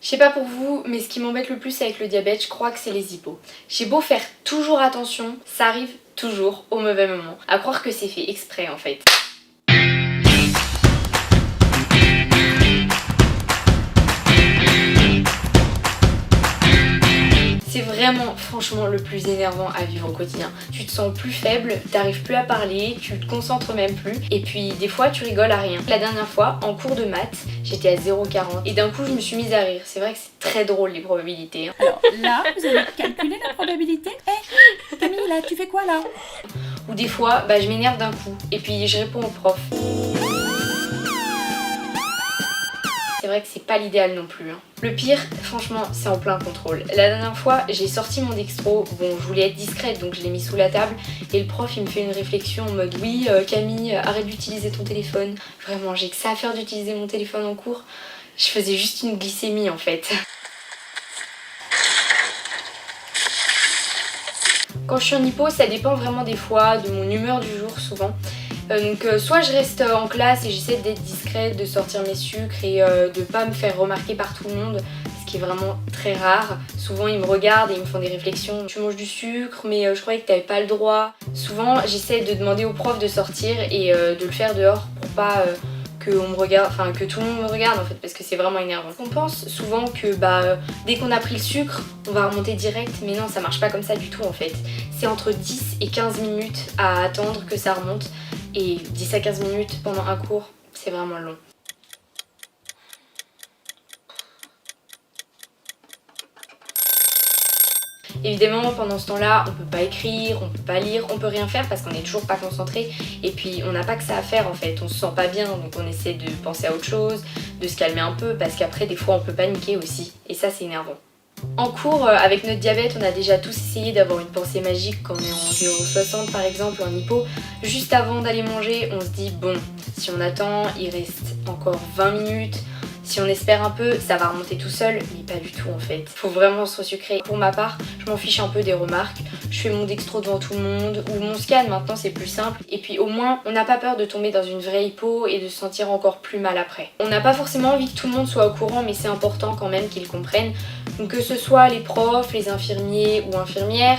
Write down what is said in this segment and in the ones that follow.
Je sais pas pour vous, mais ce qui m'embête le plus avec le diabète, je crois que c'est les hypos. J'ai beau faire toujours attention, ça arrive toujours au mauvais moment. À croire que c'est fait exprès en fait. C'est vraiment, franchement, le plus énervant à vivre au quotidien. Tu te sens plus faible, t'arrives plus à parler, tu te concentres même plus, et puis des fois tu rigoles à rien. La dernière fois, en cours de maths, j'étais à 0,40 et d'un coup je me suis mise à rire. C'est vrai que c'est très drôle les probabilités. Alors là, vous allez calculer la probabilité. Camille, là, tu fais quoi là? Ou des fois, je m'énerve d'un coup, et puis je réponds au prof. C'est vrai que c'est pas l'idéal non plus. Le pire, franchement, c'est en plein contrôle. La dernière fois, j'ai sorti mon dextro. Bon, je voulais être discrète, donc je l'ai mis sous la table. Et le prof, il me fait une réflexion en mode oui, Camille, arrête d'utiliser ton téléphone. Vraiment, j'ai que ça à faire d'utiliser mon téléphone en cours. Je faisais juste une glycémie en fait. Quand je suis en hypo, ça dépend vraiment des fois, de mon humeur du jour souvent. Donc soit je reste en classe et j'essaie d'être discrète, de sortir mes sucres et de pas me faire remarquer par tout le monde, ce qui est vraiment très rare. Souvent ils me regardent et ils me font des réflexions. Tu manges du sucre mais je croyais que t'avais pas le droit. Souvent j'essaie de demander au prof de sortir et de le faire dehors pour pas que tout le monde me regarde en fait, parce que c'est vraiment énervant. On pense souvent que dès qu'on a pris le sucre, on va remonter direct, mais non, ça marche pas comme ça du tout en fait. C'est entre 10 et 15 minutes à attendre que ça remonte, et 10 à 15 minutes pendant un cours, c'est vraiment long. Évidemment, pendant ce temps-là, on peut pas écrire, on peut pas lire, on peut rien faire parce qu'on est toujours pas concentré. Et puis, on n'a pas que ça à faire en fait, on se sent pas bien, donc on essaie de penser à autre chose, de se calmer un peu, parce qu'après, des fois, on peut paniquer aussi. Et ça, c'est énervant. En cours, avec notre diabète, on a déjà tous essayé d'avoir une pensée magique quand on est en 0,60 par exemple, en hypo. Juste avant d'aller manger, on se dit bon, si on attend, il reste encore 20 minutes. Si on espère un peu, ça va remonter tout seul, mais pas du tout en fait. Faut vraiment se resucrer. Pour ma part, je m'en fiche un peu des remarques. Je fais mon dextro devant tout le monde, ou mon scan maintenant, c'est plus simple. Et puis au moins, on n'a pas peur de tomber dans une vraie hypo et de se sentir encore plus mal après. On n'a pas forcément envie que tout le monde soit au courant, mais c'est important quand même qu'ils comprennent. Donc que ce soit les profs, les infirmiers ou infirmières,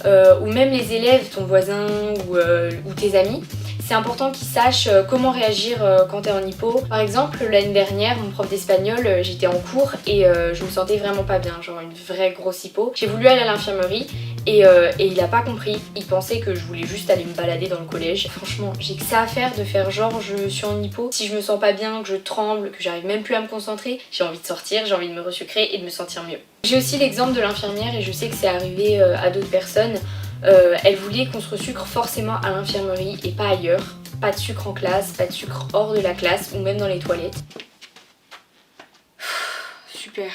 ou même les élèves, ton voisin ou tes amis. C'est important qu'ils sachent comment réagir quand t'es en hypo. Par exemple, l'année dernière, mon prof d'espagnol, j'étais en cours et je me sentais vraiment pas bien, genre une vraie grosse hypo. J'ai voulu aller à l'infirmerie et il a pas compris. Il pensait que je voulais juste aller me balader dans le collège. Franchement, j'ai que ça à faire de faire genre je suis en hypo. Si je me sens pas bien, que je tremble, que j'arrive même plus à me concentrer, j'ai envie de sortir, j'ai envie de me resucrer et de me sentir mieux. J'ai aussi l'exemple de l'infirmière et je sais que c'est arrivé à d'autres personnes. Elle voulait qu'on se resucre forcément à l'infirmerie et pas ailleurs. Pas de sucre en classe, pas de sucre hors de la classe ou même dans les toilettes. Super.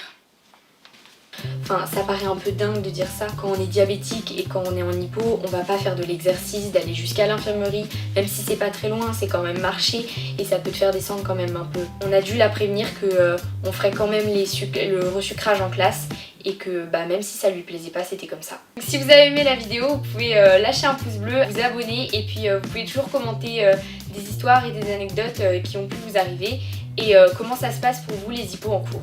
Enfin, ça paraît un peu dingue de dire ça. Quand on est diabétique et quand on est en hypo, on va pas faire de l'exercice, d'aller jusqu'à l'infirmerie. Même si c'est pas très loin, c'est quand même marcher et ça peut te faire descendre quand même un peu. On a dû la prévenir que on ferait quand même le resucrage en classe et que même si ça lui plaisait pas, c'était comme ça. Donc, si vous avez aimé la vidéo, vous pouvez lâcher un pouce bleu, vous abonner et puis vous pouvez toujours commenter des histoires et des anecdotes qui ont pu vous arriver et comment ça se passe pour vous les hypos en cours.